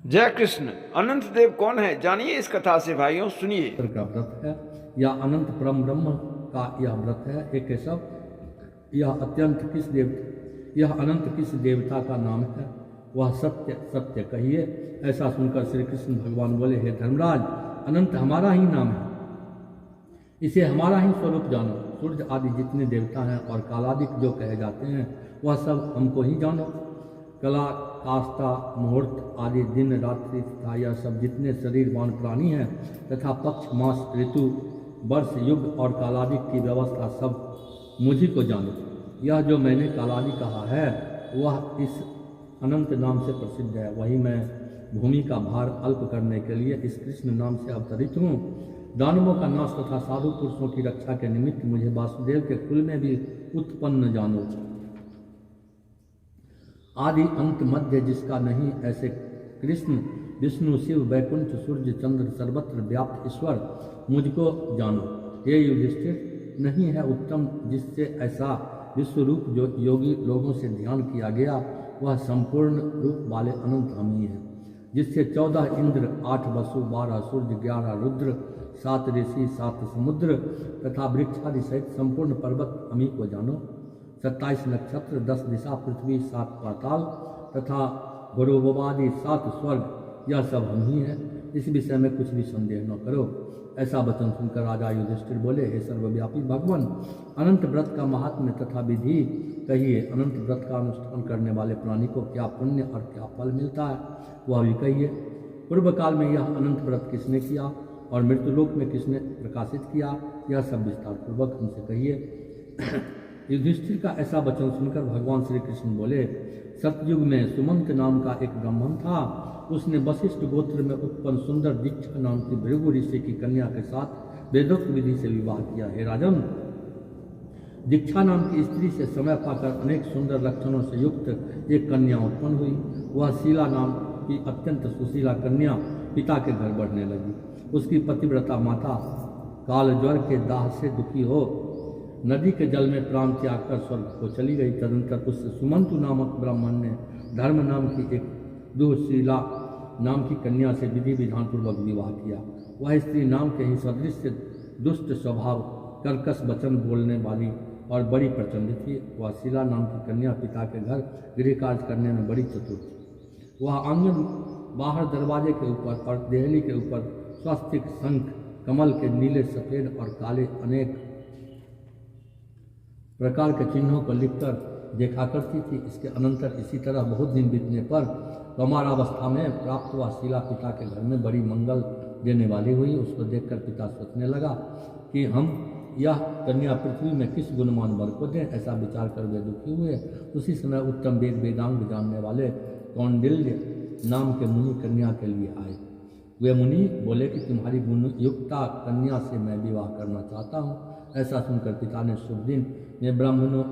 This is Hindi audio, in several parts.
जय कृष्ण। अनंत देव कौन है, जानिए इस कथा से भाइयों, सुनिए। का व्रत है या अनंत परम ब्रह्म का यह व्रत है। हे केशव, यह अनंत किस देवता का नाम है? वह सत्य सत्य कहिए। ऐसा सुनकर श्री कृष्ण भगवान बोले, हे धर्मराज, अनंत हमारा ही नाम है, इसे हमारा ही स्वरूप जानो। सूर्य आदि जितने देवता हैं और कालादिक जो कहे जाते हैं, वह सब हमको ही जानो। कला, काष्ठा, मुहूर्त आदि दिन रात्रि तथा यह सब जितने शरीरवान प्राणी हैं तथा पक्ष, मास, ऋतु, वर्ष, युग और कालादिक की व्यवस्था सब मुझी को जानो। यह जो मैंने कालादि कहा है वह इस अनंत नाम से प्रसिद्ध है। वही मैं भूमि का भार अल्प करने के लिए इस कृष्ण नाम से अवतरित हूँ। दानवों का नाश तथा साधु पुरुषों की रक्षा के निमित्त मुझे वासुदेव के कुल में भी उत्पन्न जानो। आदि अंत मध्य जिसका नहीं, ऐसे कृष्ण, विष्णु, शिव, वैकुंठ, सूर्य, चंद्र, सर्वत्र व्याप्त ईश्वर मुझको जानो। हे युधिष्ठिर, नहीं है उत्तम जिससे ऐसा विश्व रूप जो योगी लोगों से ध्यान किया गया, वह संपूर्ण रूप वाले अनंत हम ही हैं। जिससे 14 इंद्र, 8 वसु, 12 सूर्य, 11 रुद्र, 7 ऋषि, 7 समुद्र तथा वृक्षादि सहित संपूर्ण पर्वत हम ही को जानो। 27 नक्षत्र, 10 दिशा, पृथ्वी, 7 पाताल तथा गौरवादि 7 स्वर्ग, यह सब हम ही हैं। इस विषय में कुछ भी संदेह न करो। ऐसा वचन सुनकर राजा युधिष्ठिर बोले, हे सर्वव्यापी भगवान, अनंत व्रत का महात्म्य तथा विधि कहिए। अनंत व्रत का अनुष्ठान करने वाले प्राणी को क्या पुण्य और क्या फल मिलता है, वह भी कहिए। पूर्व काल में यह अनंत व्रत किसने किया और मृत्युलोक में किसने प्रकाशित किया, यह सब विस्तार पूर्वक हमसे कहिए। युधिष्ठिर का ऐसा वचन सुनकर भगवान श्री कृष्ण बोले, सतयुग में सुमंत नाम का एक ब्राह्मण था। उसने वशिष्ठ गोत्र में उत्पन्न सुंदर दीक्षा नाम की भृगु ऋषि की कन्या के साथ वेदोक्त विधि से विवाह किया। हे राजन, दीक्षा नाम की स्त्री से समय पाकर अनेक सुंदर लक्षणों से युक्त एक कन्या उत्पन्न हुई। वह शीला नाम की अत्यंत सुशीला कन्या पिता के घर बढ़ने लगी। उसकी पतिव्रता माता काल ज्वर के दाह से दुखी हो नदी के जल में प्राण त्याग कर स्वर्ग को चली गई। तदनंतर उस सुमंतु नामक ब्राह्मण ने धर्म नाम की एक दुःशीला नाम की कन्या से विधि विधान पूर्वक विवाह किया। वह स्त्री नाम के ही सदृश दुष्ट स्वभाव, कर्कश वचन बोलने वाली और बड़ी प्रचंड थी। वह शीला नाम की कन्या पिता के घर गृह कार्य करने में बड़ी चतुर थी। वह आंगन बाहर दरवाजे के ऊपर और देहली के ऊपर स्वास्तिक, शंख, कमल के नीले, सफेद और काले अनेक प्रकार के चिन्हों को लिखकर देखा करती थी। इसके अनंतर इसी तरह बहुत दिन बीतने पर कौमारावस्था में प्राप्त हुआ शीला पिता के घर में बड़ी मंगल देने वाली हुई। उसको देखकर पिता सोचने लगा कि हम यह कन्या पृथ्वी में किस गुणमान वर को दें। ऐसा विचार कर वे दुखी हुए। उसी समय उत्तम वेदांग जानने वाले कौंडिल्य नाम के मुनि कन्या के लिए आए। वे मुनि बोले कि तुम्हारी गुणयुक्ता कन्या से मैं विवाह करना चाहता हूँ। ऐसा सुनकर पिता ने शुभ दिन में ब्राह्मणों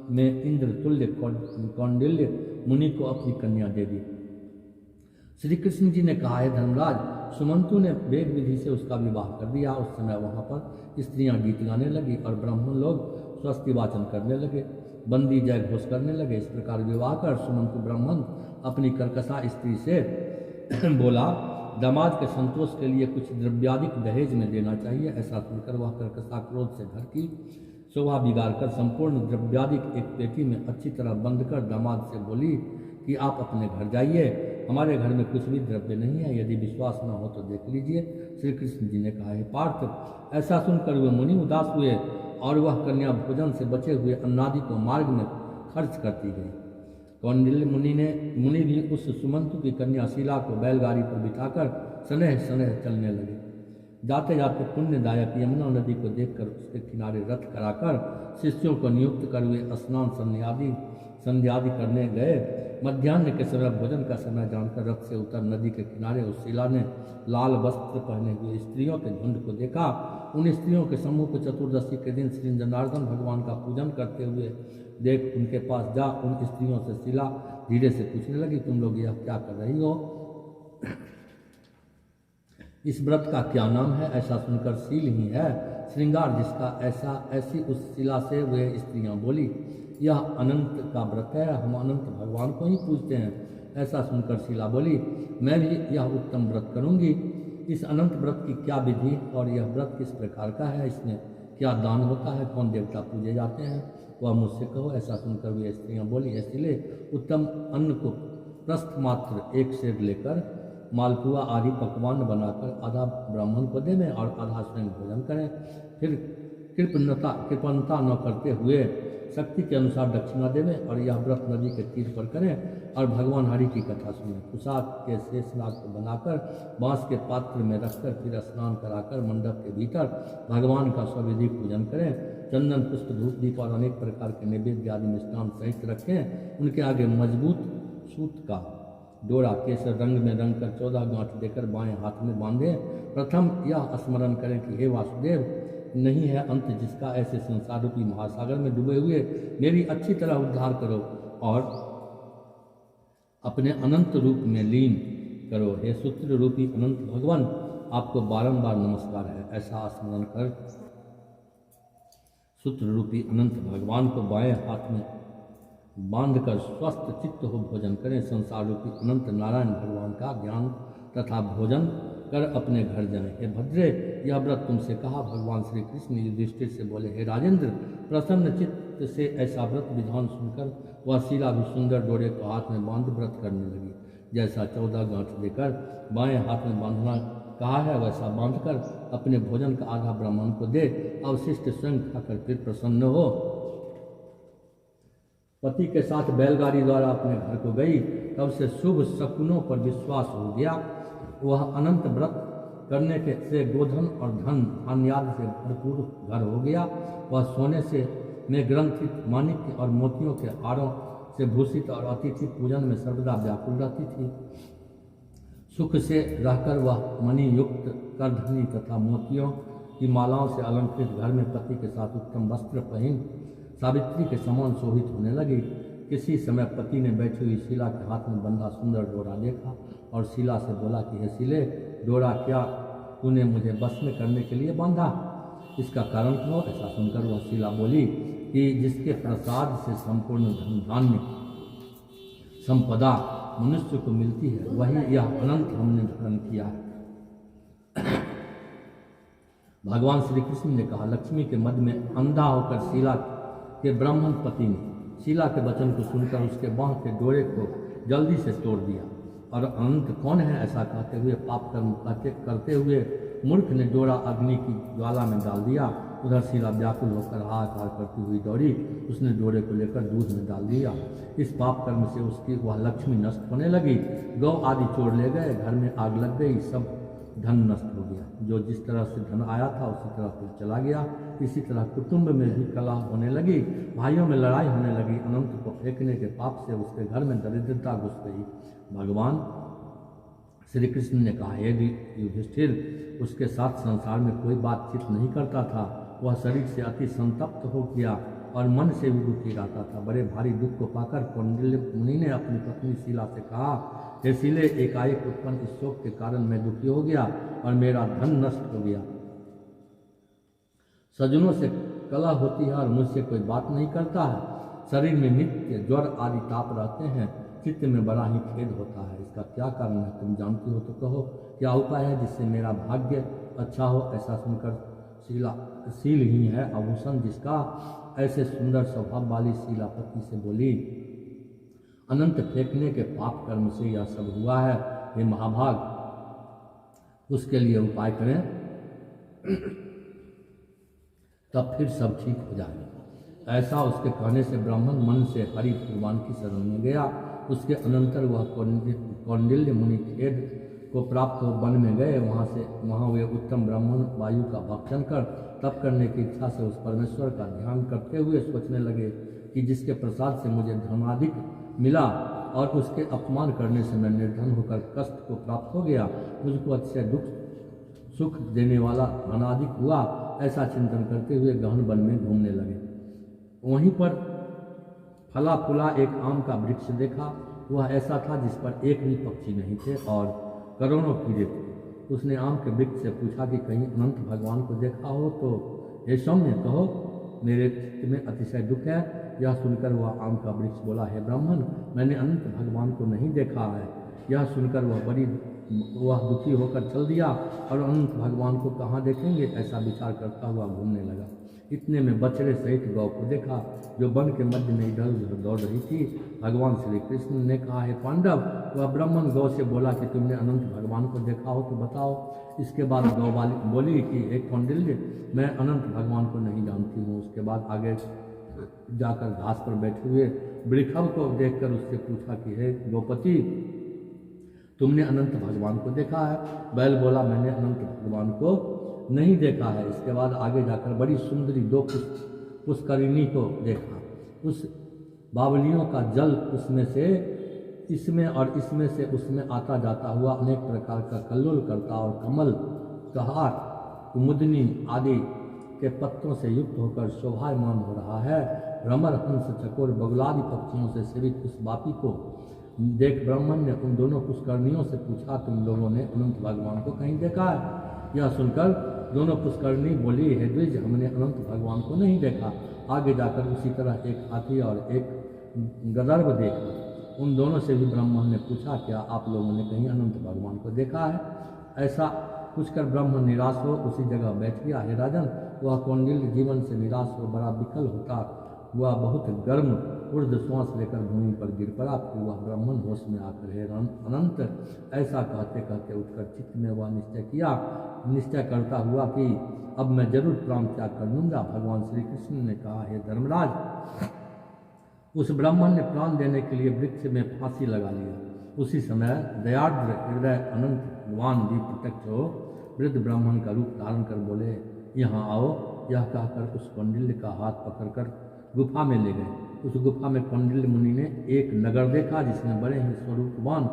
में इंद्र तुल्य कौंडिल्य मुनि को अपनी कन्या दे दी। श्री कृष्ण जी ने कहा, है धर्मराज, सुमंतु ने वेद विधि से उसका विवाह कर दिया। उस समय वहाँ पर स्त्रियां गीत गाने लगी और ब्राह्मण लोग स्वस्ति वाचन करने लगे, बंदी जय घोष करने लगे। इस प्रकार विवाह कर सुमंतु ब्राह्मण अपनी कर्कशा स्त्री से बोला, दामाद के संतोष के लिए कुछ द्रव्यादिक दहेज में देना चाहिए। ऐसा सुनकर वह कर्कशा क्रोध से घर की शोभा बिगाड़कर संपूर्ण द्रव्यादिक एक पेटी में अच्छी तरह बंद कर दामाद से बोली कि आप अपने घर जाइए, हमारे घर में कुछ भी द्रव्य नहीं है, यदि विश्वास न हो तो देख लीजिए। श्री कृष्ण जी ने कहा, हे पार्थ, ऐसा सुनकर वे मुनि उदास हुए और वह कन्या भोजन से बचे हुए अन्नादि को मार्ग में खर्च करती गई। कौंडिल्य मुनि भी उस सुमंतु की कन्या शीला को बैलगाड़ी पर बिठाकर स्नेह स्नेह चलने लगे। जाते जाते पुण्यदायक यमुना नदी को देखकर उसके किनारे रथ कराकर शिष्यों को नियुक्त कर वे स्नान संध्यादि करने गए। मध्याह्न के समय भोजन का समय जानकर रथ से उतर नदी के किनारे उस शीला ने लाल वस्त्र पहने हुए स्त्रियों के झुंड को देखा। उन स्त्रियों के समूह को चतुर्दशी के दिन श्री जनार्दन भगवान का पूजन करते हुए देख उनके पास जा उन स्त्रियों से शीला धीरे से पूछने लगी, तुम लोग यह क्या कर रही हो? इस व्रत का क्या नाम है? ऐसा सुनकर शील ही है श्रृंगार जिसका, ऐसी उस शीला से वे स्त्रियां बोली, यह अनंत का व्रत है, हम अनंत भगवान को ही पूजते हैं। ऐसा सुनकर शीला बोली, मैं भी यह उत्तम व्रत करूंगी। इस अनंत व्रत की क्या विधि और यह व्रत किस प्रकार का है? इसमें क्या दान होता है? कौन देवता पूजे जाते हैं? वह मुझसे कहो। ऐसा सुनकर वे स्त्रियाँ बोली, इसलिए उत्तम अन्न को प्रस्थ मात्र एक सेर लेकर मालपुआ आदि पकवान बनाकर आधा ब्राह्मण को देवें और आधा स्वयं भोजन करें। फिर कृपणता न करते हुए शक्ति के अनुसार दक्षिणा देवें और यह व्रत नदी के तीर पर करें और भगवान हरि की कथा सुनें। कुशाक के शेषनाग को बनाकर बांस के पात्र में रखकर फिर स्नान कराकर मंडप के भीतर भगवान का स्वविधि पूजन करें। चंदन पुष्प धूप दीप और अनेक प्रकार के नैवेद्य आदि मिष्टान सहित रखें। उनके आगे मजबूत सूत का डोरा केसर रंग में रंग कर 14 गांठ देकर बाएं हाथ में बांधे। प्रथम यह स्मरण करें कि हे वासुदेव, नहीं है अंत जिसका, ऐसे संसार रूपी महासागर में डूबे हुए मेरी अच्छी तरह उद्धार करो और अपने अनंत रूप में लीन करो। हे सूत्र रूपी अनंत भगवान, आपको बारंबार नमस्कार है। ऐसा स्मरण कर सूत्र रूपी अनंत भगवान को बाएं हाथ में बांधकर स्वस्थ चित्त हो भोजन करें। संसार रूपी अनंत नारायण भगवान का ज्ञान तथा भोजन कर अपने घर जाएं। हे भद्रे, यह व्रत तुमसे कहा। भगवान श्री कृष्ण युधिष्ठिर से बोले, हे राजेंद्र, प्रसन्न चित्त से ऐसा व्रत विधान सुनकर वह शीला भी सुंदर डोरे को हाथ में बांध व्रत करने लगी। जैसा 14 गांठ देकर बाएं हाथ में बांधना कहा है, वैसा बांधकर अपने भोजन का आधा ब्राह्मण को दे, अवशिष्ट स्वयं खाकर फिर प्रसन्न हो। पति के साथ बैलगाड़ी द्वारा अपने घर को गई। तब से शुभ शकुनों पर विश्वास हो गया। वह अनंत व्रत करने के से गोधन और धन धान्यादि से भरपूर घर हो गया। वह सोने से में ग्रंथित माणिक्य और मोतियों के हारों से भूषित और अतिथि पूजन में सर्वदा व्याकुल रहती थी। सुख से रहकर वह मणि युक्त करधनी तथा मोतियों की मालाओं से अलंकृत घर में पति के साथ उत्तम वस्त्र पहन सावित्री के समान शोभित होने लगी। किसी समय पति ने बैठी हुई शीला के हाथ में बंधा सुंदर डोरा देखा और शीला से बोला कि हे शीले, डोरा क्या तूने मुझे बस में करने के लिए बांधा? इसका कारण कहो। ऐसा सुनकर वह शीला बोली कि जिसके प्रसाद से संपूर्ण धन धान्य संपदा मनुष्य को मिलती है, वही यह अनंत हमने धारण किया है। भगवान श्री कृष्ण ने कहा, लक्ष्मी के मध्य में अंधा होकर शीला के ब्राह्मण पति ने शीला के वचन को सुनकर उसके बांह के डोरे को जल्दी से तोड़ दिया और अनंत कौन है ऐसा कहते हुए पाप कर्म करते हुए मूर्ख ने डोरा अग्नि की ज्वाला में डाल दिया। उधर शीला व्याकुल होकर हाहाकार करती हुई दौड़ी। उसने डोरे को लेकर दूध में डाल दिया। इस पाप कर्म से उसकी वह लक्ष्मी नष्ट होने लगी। गौ आदि चोर ले गए, घर में आग लग गई, सब धन नष्ट हो गया। जो जिस तरह से धन आया था उसी तरह फिर चला गया। इसी तरह कुटुंब में भी कलह होने लगी, भाइयों में लड़ाई होने लगी। अनंत को फेंकने के पाप से उसके घर में दरिद्रता घुस गई। भगवान श्री कृष्ण ने कहा, हे युधिष्ठिर, उसके साथ संसार में कोई बातचीत नहीं करता था। वह शरीर से अति संतप्त हो गया और मन से भी दुखी रहता था। बड़े भारी दुख को पाकर कौंडिल्य मुनि ने अपनी पत्नी शीला से कहा, हे शीले, एकाएक उत्पन्न इस शोक के कारण मैं दुखी हो गया और मेरा धन नष्ट हो गया। सज्जनों से कलह होती है और मुझसे कोई बात नहीं करता है। शरीर में नित्य ज्वर आदि ताप रहते हैं। चित्त में बड़ा ही खेद होता है। इसका क्या कारण है? तुम जानती हो तो कहो। क्या उपाय है जिससे मेरा भाग्य अच्छा हो? ऐसा सुनकर शील ही है आभूषण जिसका। ऐसे सुंदर स्वभाव वाली शीला पति से बोली, अनंत फेंकने के पाप कर्म से यह सब हुआ है। हे महाभाग, उसके लिए उपाय करें, तब फिर सब ठीक हो जाएगा। ऐसा उसके कहने से ब्राह्मण मन से हरि भगवान की शरण में गया। उसके अनंतर वह कौंडिल्य मुनि खेद को प्राप्त हो वन में गए। वहाँ वे उत्तम ब्राह्मण वायु का भक्षण कर तप करने की इच्छा से उस परमेश्वर का ध्यान करते हुए सोचने लगे कि जिसके प्रसाद से मुझे धनाधिक मिला और उसके अपमान करने से मैं निर्धन होकर कष्ट को प्राप्त हो गया, मुझको अच्छे दुख सुख देने वाला धनाधिक हुआ, ऐसा चिंतन करते हुए गहन वन में घूमने लगे। वहीं पर फला फूला एक आम का वृक्ष देखा। वह ऐसा था जिस पर एक भी पक्षी नहीं थे और करोड़ों कीड़े थे। उसने आम के वृक्ष से पूछा कि कहीं अनंत भगवान को देखा हो तो हे सौम्य, कहो मेरे चित्त में अतिशय दुख है। यह सुनकर वह आम का वृक्ष बोला, हे ब्राह्मण, मैंने अनंत भगवान को नहीं देखा है। यह सुनकर वह दुखी होकर चल दिया और अनंत भगवान को कहाँ देखेंगे, ऐसा विचार करता हुआ घूमने लगा। इतने में बछड़े सहित गौ को देखा, जो वन के मध्य में इधर उधर दौड़ रही थी। भगवान श्री कृष्ण ने कहा, हे पांडव, वह ब्राह्मण गौ से बोला कि तुमने अनंत भगवान को देखा हो तो बताओ। इसके बाद गौ बोली कि हे कौंडिल्य, मैं अनंत भगवान को नहीं जानती हूँ। उसके बाद आगे जाकर घास पर बैठे हुए वृषभ को देखकर उससे पूछा कि हे गोपति, तुमने अनंत भगवान को देखा है? बैल बोला, मैंने अनंत भगवान को नहीं देखा है। इसके बाद आगे जाकर बड़ी सुंदरी दो पुष्करिणी को देखा। उस बावलियों का जल उसमें से इसमें और इसमें से उसमें आता जाता हुआ अनेक प्रकार का कल्लोल करता और कमल, कहार, कुमुदनी आदि के पत्तों से युक्त होकर शोभायमान हो रहा है। भ्रमर, हंस, चकोर, बगुलादि पक्षियों से सेवित उस बापी को देख ब्राह्मण ने उन दोनों पुष्करणियों से पूछा, तुम लोगों ने अनंत भगवान को कहीं देखा है? यह सुनकर दोनों पुष्करणी बोली, हे द्विज, हमने अनंत भगवान को नहीं देखा। आगे जाकर उसी तरह एक हाथी और एक गदर्भ देखा। उन दोनों से भी ब्राह्मण ने पूछा, क्या आप लोगों ने कहीं अनंत भगवान को देखा है? ऐसा पूछकर ब्राह्मण निराश हो उसी जगह बैठ गया। हे राजन, वह कौंडिल्य जीवन से निराश हो बड़ा विकल होता वह बहुत गर्म ऊर्ध श्वास लेकर भूमि पर गिर पड़ा। फिर वह ब्राह्मण होश में आकर, हे अनंत, ऐसा कहते कहते उठकर चित्त में वह निश्चय करता हुआ कि अब मैं जरूर प्राण त्याग कर लूँगा। भगवान श्री कृष्ण ने कहा, हे धर्मराज, उस ब्राह्मण ने प्राण देने के लिए वृक्ष में फांसी लगा लिया। उसी समय दयार्द्र हृदय अनंत भगवान भी प्रत्यक्ष हो वृद्ध ब्राह्मण का रूप धारण कर बोले, यहाँ आओ। यह कहकर उस कौंडिल्य का हाथ पकड़कर गुफा में ले गए। उस गुफा में कौंडिल्य मुनि ने एक नगर देखा, जिसमें बड़े ही स्वरूपवान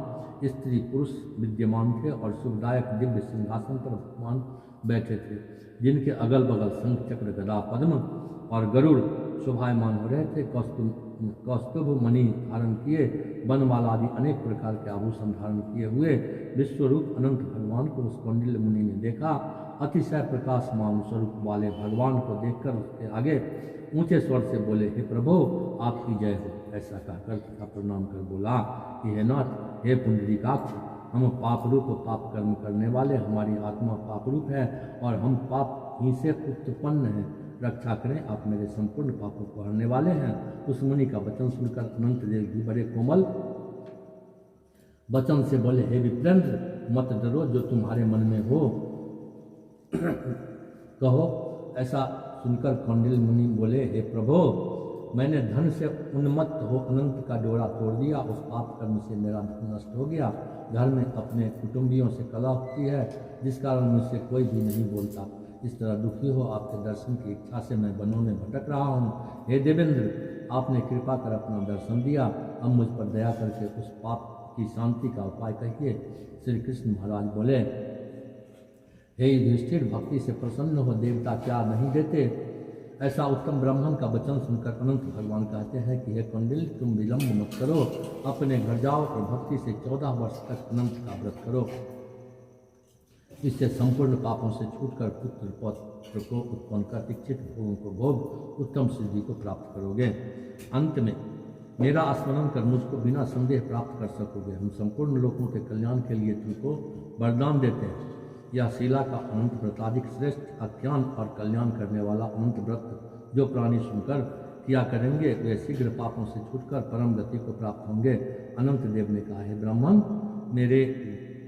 स्त्री पुरुष विद्यमान थे और सुखदायक दिव्य सिंहासन पर भगवान बैठे थे, जिनके अगल बगल शंख, चक्र, गदा, पद्म और गरुड़ शोभायमान हो रहे थे। कौस्तुभ मणि धारण किए, बनमाला आदि अनेक प्रकार के आभूषण धारण किए हुए विश्वरूप अनंत भगवान को उस कौंडिल्य मुनि ने देखा। अतिशय प्रकाशमान स्वरूप वाले भगवान को देखकर उसके आगे ऊंचे स्वर से बोले, हे प्रभु, आपकी जय हो। ऐसा कहकर तथा प्रणाम कर बोला कि हे नाथ, हे पुंडरीकाक्ष, हम पाप रूप पाप कर्म करने वाले, हमारी आत्मा पाप रूप है और हम पाप ही से उत्पन्न हैं। रक्षा करें, आप मेरे संपूर्ण पापों को हरने वाले हैं। उस मुनि का वचन सुनकर अनंत देव भी बड़े कोमल वचन से बोले, हे विप्रेंद्र, मत डरो, जो तुम्हारे मन में हो कहो। ऐसा सुनकर कौंडिल्य मुनि बोले, हे प्रभु, मैंने धन से उन्मत्त हो अनंत का डोरा तोड़ दिया। उस पाप कर्म से मेरा धन नष्ट हो गया। घर में अपने कुटुंबियों से कलह होती है, जिस कारण मुझसे कोई भी नहीं बोलता। इस तरह दुखी हो आपके दर्शन की इच्छा से मैं वनों में भटक रहा हूँ। हे देवेंद्र, आपने कृपा कर अपना दर्शन दिया, अब मुझ पर दया करके उस पाप की शांति का उपाय कहिए। श्री कृष्ण महाराज बोले, हे युधिष्ठिर, भक्ति से प्रसन्न हो, देवता क्या नहीं देते। ऐसा उत्तम ब्राह्मण का वचन सुनकर अनंत भगवान कहते हैं कि हे कौंडिल्य, तुम विलंब मत करो, अपने घर जाओ और भक्ति से 14 वर्ष तक अनंत का व्रत करो। इससे संपूर्ण पापों से छूटकर पुत्र पौत्र को उत्पन्न कर इच्छित भोगों को भोग उत्तम सिद्धि को प्राप्त करोगे। अंत में मेरा स्मरण कर मुझको बिना संदेह प्राप्त कर सकोगे। हम संपूर्ण लोगों के कल्याण के लिए तुमको वरदान देते हैं। यह शीला का अनंत व्रताधिक श्रेष्ठ आख्यान और कल्याण करने वाला अनंत व्रत जो प्राणी सुनकर किया करेंगे, वे शीघ्र पापों से छूटकर परम गति को प्राप्त होंगे। अनंत देव ने कहा, हे ब्राह्मण, मेरे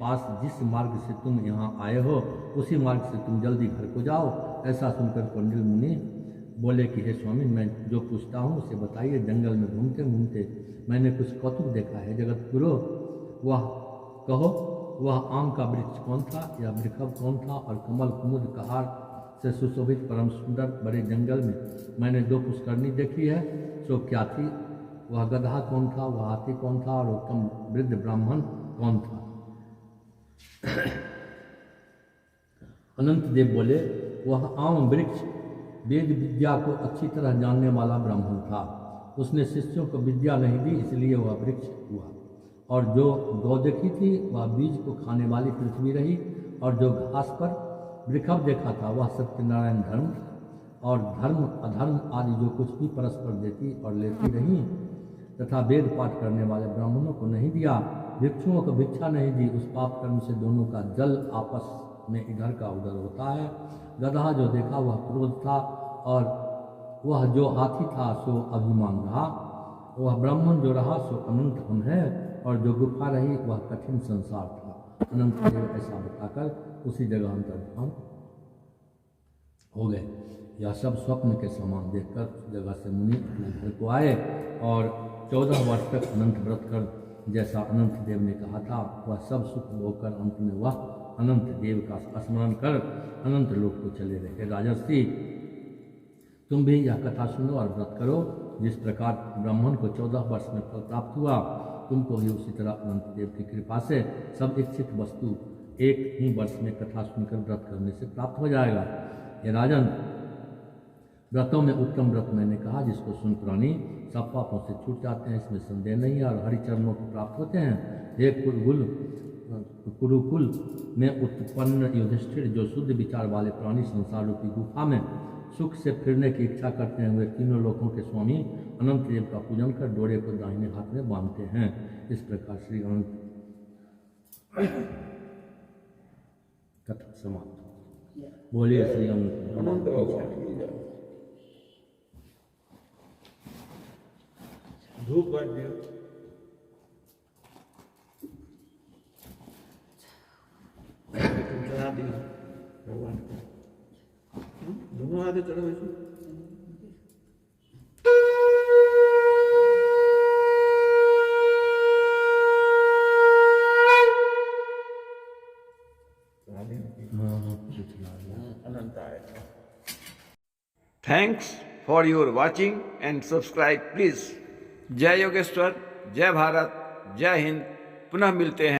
पास जिस मार्ग से तुम यहाँ आए हो, उसी मार्ग से तुम जल्दी घर को जाओ। ऐसा सुनकर कौंडिल्य मुनि बोले कि हे स्वामी, मैं जो पूछता हूँ उसे बताइए। जंगल में घूमते घूमते मैंने कुछ कौतुक देखा है। जगत गुरु, वह कहो, वह आम का वृक्ष कौन था, या वृषभ कौन था, और कमल, कुमुद, कहार से सुशोभित परम सुंदर बड़े जंगल में मैंने 2 पुष्करणी देखी है, सो क्या थी? वह गधा कौन था, वह हाथी कौन था, और उत्तम वृद्ध ब्राह्मण कौन था? अनंत देव बोले, वह आम वृक्ष वेद विद्या को अच्छी तरह जानने वाला ब्राह्मण था। उसने शिष्यों को विद्या नहीं दी, इसलिए वह वृक्ष हुआ। और जो गौ देखी थी, वह बीज को खाने वाली पृथ्वी रही। और जो घास पर वृषभ देखा था, वह सत्यनारायण धर्म था। और धर्म अधर्म आदि जो कुछ भी परस्पर देती और लेती रहीं, तथा वेद पाठ करने वाले ब्राह्मणों को नहीं दिया, भिक्षुओं को भिक्षा नहीं दी, उस पाप कर्म से दोनों का जल आपस में इधर का उधर होता है। गधा जो देखा वह क्रोध था, और वह जो हाथी था सो अभिमान रहा। वह ब्राह्मण जो रहा सो अनंत हम है, और जो गुफा रही वह कठिन संसार था। अनंत देव ऐसा बताकर उसी जगह अंतर्धान हो गए। यह सब स्वप्न के समान देखकर उस जगह से मुनि अपने घर को आए, और 14 वर्ष तक अनंत व्रत कर जैसा अनंत देव ने कहा था वह सब सुख भोगकर अंत में वह अनंत देव का स्मरण कर अनंत लोक को चले रहे। राजर्षि, तुम भी यह कथा सुनो और व्रत करो। जिस प्रकार ब्राह्मण को 14 वर्ष में फल प्राप्त हुआ, तुमको भी उसी तरह अनंत देव की कृपा से सब इच्छित वस्तु एक ही वर्ष में कथा सुनकर व्रत करने से प्राप्त हो जाएगा। ये राजन, व्रतों में उत्तम व्रत मैंने कहा जिसको सुन प्राणी सब पापों से छूट जाते हैं, इसमें संदेह नहीं है, और हरिचरणों को प्राप्त होते हैं। हे कुरुकुल में उत्पन्न युधिष्ठिर, जो शुद्ध विचार वाले प्राणी संसार रूपी गुफा में सुख से फिरने की इच्छा करते हैं, वे तीनों लोकों के स्वामी अनंत देव का पूजन कर डोरे को दाहिने हाथ में बांधते हैं। इस प्रकार श्री अनंत कथा समाप्त। बोलिए श्री अनंत भगवान की जय। धूप कर दियो। तुम चढ़ा दियो भगवान को। दोनों हाथ चढ़ो ऐसे। Thanks for your watching and subscribe please. जय योगेश्वर, जय भारत, जय हिंद। पुनः मिलते हैं।